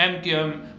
MQM,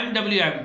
MWM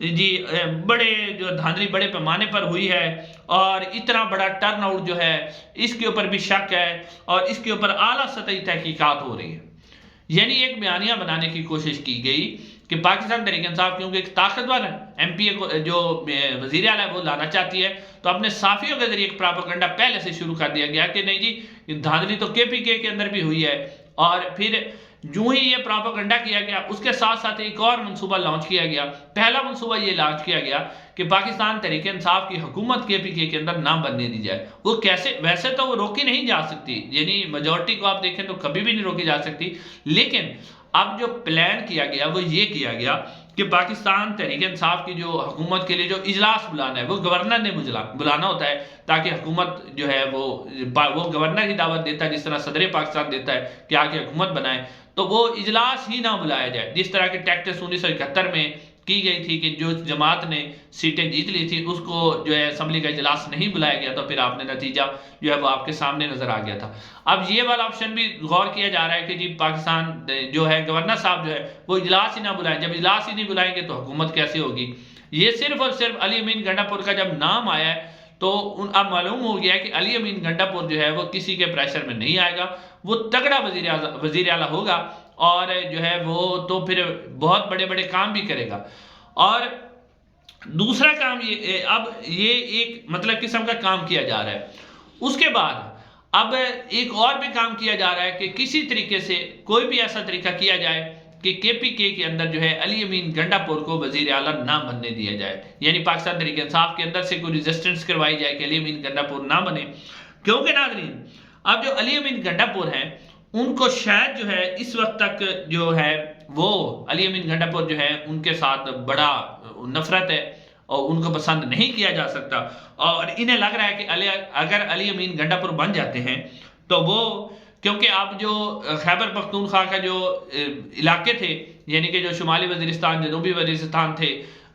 جی بڑے جو دھاندلی بڑے پیمانے پر ہوئی ہے اور اتنا بڑا ٹرن آؤٹ جو ہے اس کے اوپر بھی شک ہے اور اس کے اوپر اعلیٰ سطحی تحقیقات ہو رہی ہیں. یعنی ایک بیانیہ بنانے کی کوشش کی گئی کہ پاکستان تحریک انصاف کیونکہ ایک طاقتور ایم پی اے کو جو وزیر اعلیٰ ہے وہ لانا چاہتی ہے تو اپنے صحافیوں کے ذریعے ایک پراپیگنڈا پہلے سے شروع کر دیا گیا کہ نہیں جی دھاندلی تو کے پی کے اندر بھی ہوئی ہے. اور پھر جو ہی یہ پراپیگنڈا کیا گیا اس کے ساتھ ساتھ ایک اور منصوبہ لانچ کیا گیا. پہلا منصوبہ یہ لانچ کیا گیا کہ پاکستان تحریک انصاف کی حکومت کے پی کے اندر نہ بننے دی جائے. وہ کیسے؟ ویسے تو وہ روکی نہیں جا سکتی، یعنی میجورٹی کو آپ دیکھیں تو کبھی بھی نہیں روکی جا سکتی، لیکن اب جو پلان کیا گیا وہ یہ کیا گیا کہ پاکستان تحریک انصاف کی جو حکومت کے لیے جو اجلاس بلانا ہے وہ گورنر نے بلانا ہوتا ہے تاکہ حکومت جو ہے وہ گورنر ہی دعوت دیتا ہے، جس طرح صدر پاکستان دیتا ہے کہ آ کے حکومت بنائے، تو وہ اجلاس ہی نہ بلایا جائے. جس طرح کی ٹیکٹس 1971 میں کی گئی تھی کہ جو جماعت نے سیٹیں جیت لی تھی اس کو جو ہے اسمبلی کا اجلاس نہیں بلایا گیا، تو پھر آپ نے نتیجہ جو ہے وہ آپ کے سامنے نظر آ گیا تھا. اب یہ والا آپشن بھی غور کیا جا رہا ہے کہ جی پاکستان جو ہے گورنر صاحب جو ہے وہ اجلاس ہی نہ بلائیں. جب اجلاس ہی نہیں بلائیں گے تو حکومت کیسے ہوگی؟ یہ صرف اور صرف علی امین گنڈا پور کا جب نام آیا ہے تو اب معلوم ہو گیا ہے کہ علی امین گنڈا پور جو ہے وہ کسی کے پریشر میں نہیں آئے گا، وہ تگڑا وزیر اعلیٰ ہوگا اور جو ہے وہ تو پھر بہت بڑے بڑے کام بھی کرے گا. اور دوسرا کام اب یہ ایک مطلب قسم کا کام کیا جا رہا ہے. اس کے بعد اب ایک اور بھی کام کیا جا رہا ہے کہ کسی طریقے سے کوئی بھی ایسا طریقہ کیا جائے کہ کے پی کے اندر جو ہے علی امین گنڈا پور کو وزیر اعلیٰ نہ بننے دیا جائے. یعنی پاکستان تحریک انصاف کے اندر سے کوئی ریزسٹنس کروائی جائے کہ علی امین گنڈا پور نہ بنے. کیونکہ ناظرین اب جو علی امین گنڈا پور ہیں ان کو شاید جو ہے اس وقت تک جو ہے وہ علی امین گنڈا پور جو ہے ان کے ساتھ بڑا نفرت ہے اور ان کو پسند نہیں کیا جا سکتا، اور انہیں لگ رہا ہے کہ اگر علی امین گنڈا پور بن جاتے ہیں تو وہ کیونکہ اب جو خیبر پختونخوا کا جو علاقے تھے یعنی کہ جو شمالی وزیرستان، جنوبی وزیرستان تھے،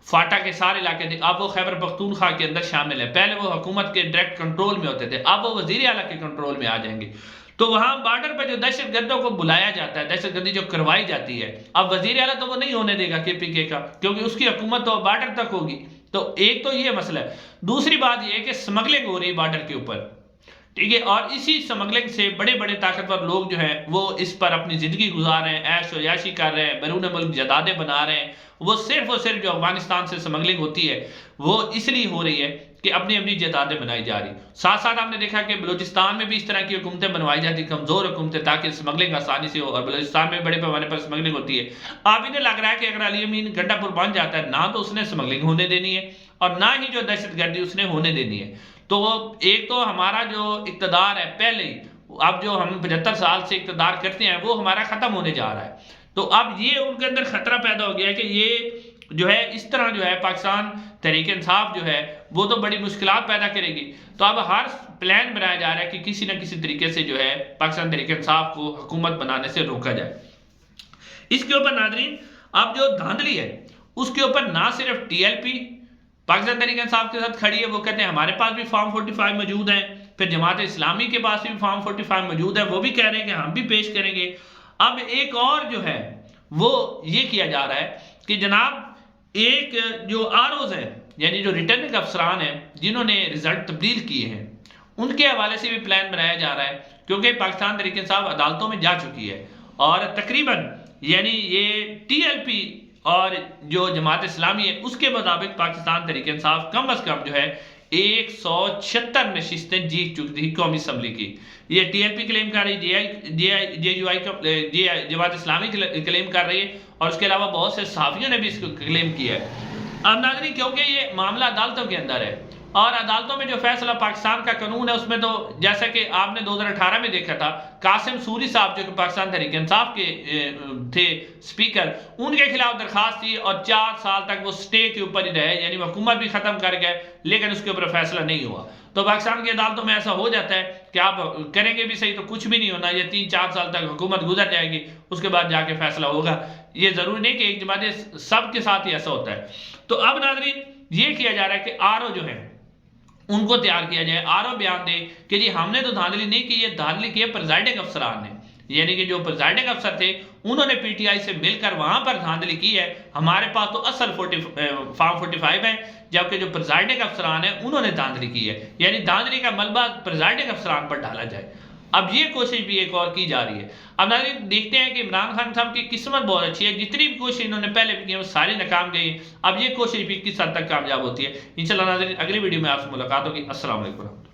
فاٹا کے سارے علاقے تھے، اب وہ خیبر پختونخوا کے اندر شامل ہیں. پہلے وہ حکومت کے ڈائریکٹ کنٹرول میں ہوتے تھے، اب وہ وزیر اعلیٰ کے کنٹرول میں آ جائیں گے. تو وہاں بارڈر پہ جو دہشت گردوں کو بلایا جاتا ہے، دہشت گردی جو کروائی جاتی ہے، اب وزیر اعلیٰ تو وہ نہیں ہونے دے گا کے پی کے کا، کیونکہ اس کی حکومت تو بارڈر تک ہوگی. تو ایک تو یہ مسئلہ ہے. دوسری بات یہ ہے کہ سمگلنگ ہو رہی ہے بارڈر کے اوپر، ٹھیک ہے، اور اسی سمگلنگ سے بڑے بڑے طاقتور لوگ جو ہیں وہ اس پر اپنی زندگی گزار رہے ہیں، عیش و عیاشی کر رہے ہیں، بیرون ملک جائیدادیں بنا رہے ہیں. وہ صرف اور صرف جو افغانستان سے سمگلنگ ہوتی ہے وہ اس لیے ہو رہی ہے کہ اپنی اپنی جائیدادیں بنائی جا رہی. ساتھ ساتھ آپ نے دیکھا کہ بلوچستان میں بھی اس طرح کی حکومتیں بنوائی جاتی، کمزور حکومتیں، تاکہ سمگلنگ آسانی سے ہو، اور بلوچستان میں بڑے پیمانے پر سمگلنگ ہوتی ہے. اب انہیں لگ رہا ہے کہ اگر علی امین گنڈا پور بن جاتا ہے نہ تو اس نے سمگلنگ ہونے دینی ہے اور نہ ہی جو دہشت گردی اس نے ہونے دینی ہے. تو ایک تو ہمارا جو اقتدار ہے پہلے ہی، اب جو ہم 75 سال سے اقتدار کرتے ہیں وہ ہمارا ختم ہونے جا رہا ہے. تو اب یہ ان کے اندر خطرہ پیدا ہو گیا ہے کہ یہ جو ہے اس طرح جو ہے پاکستان تحریک انصاف جو ہے وہ تو بڑی مشکلات پیدا کرے گی. تو اب ہر پلان بنایا جا رہا ہے کہ کسی نہ کسی طریقے سے جو ہے پاکستان تحریک انصاف کو حکومت بنانے سے روکا جائے. اس کے اوپر ناظرین اب جو دھاندلی ہے اس کے اوپر نہ صرف T L P Pakistan Tehreek Insaf کے ساتھ کھڑی ہے، وہ کہتے ہیں ہمارے پاس بھی فارم 45 موجود ہیں، پھر جماعت اسلامی کے پاس بھی فارم 45 موجود ہے، وہ بھی کہہ رہے ہیں کہ ہم بھی پیش کریں گے. اب ایک اور جو ہے وہ یہ کیا جا رہا ہے کہ جناب ایک جو آروز ہیں یعنی جو ریٹرننگ افسران ہیں جنہوں نے رزلٹ تبدیل کیے ہیں ان کے حوالے سے بھی پلان بنایا جا رہا ہے، کیونکہ پاکستان تحریک انصاف عدالتوں میں جا چکی ہے اور تقریباً یعنی یہ ٹی ایل پی اور جو جماعت اسلامی ہے اس کے مطابق پاکستان تحریک انصاف کم از کم جو ہے 176 نشستیں جیت چکی تھی قومی اسمبلی کی. یہ ٹی ایل پی کلیم کر رہی ہے، جے یو آئی جماعت اسلامی کلیم کر رہی ہے، اور اس کے علاوہ بہت سے صحافیوں نے بھی اس کو کلیم کیا ہے. اب ناظرین کیونکہ یہ معاملہ عدالتوں کے اندر ہے اور عدالتوں میں جو فیصلہ پاکستان کا قانون ہے اس میں تو جیسا کہ آپ نے 2018 میں دیکھا تھا قاسم سوری صاحب جو کہ پاکستان تحریک انصاف کے تھے سپیکر، ان کے خلاف درخواست تھی اور 4 سال تک وہ سٹے کے اوپر ہی رہے، یعنی حکومت بھی ختم کر گئے لیکن اس کے اوپر فیصلہ نہیں ہوا. تو پاکستان کی عدالتوں میں ایسا ہو جاتا ہے کہ آپ کریں گے بھی صحیح تو کچھ بھی نہیں ہونا، یہ 3-4 سال تک حکومت گزر جائے گی، اس کے بعد جا کے فیصلہ ہوگا. یہ ضروری نہیں کہ ایک جماعت سب کے ساتھ ہی ایسا ہوتا ہے. تو اب ناظرین یہ کیا جا رہا ہے کہ آر او جو ہے ان کو تیار کیا جائے، آر او بیان دے کہ جی ہم نے تو دھاندلی نہیں کی، یہ دھاندلی کی ہے پریزائڈنگ افسران نے. یعنی کہ جو پریزائڈنگ افسر تھے انہوں نے پی ٹی آئی سے مل کر وہاں پر دھاندلی کی ہے. ہمارے پاس تو اصل فارم 45 ہے، جبکہ جو پریزائڈنگ افسران ہیں انہوں نے دھاندلی کی ہے. یعنی دھاندلی کا ملبہ پریزائڈنگ افسران پر ڈالا جائے. اب یہ کوشش بھی ایک اور کی جا رہی ہے. اب ناظرین دیکھتے ہیں کہ عمران خان صاحب کی قسمت بہت اچھی ہے، جتنی بھی کوشش انہوں نے پہلے بھی کی وہ ساری ناکام گئی. اب یہ کوشش بھی کس حد تک کامیاب ہوتی ہے. انشاءاللہ ناظرین اگلی ویڈیو میں آپ سے ملاقات ہوگی. السلام علیکم.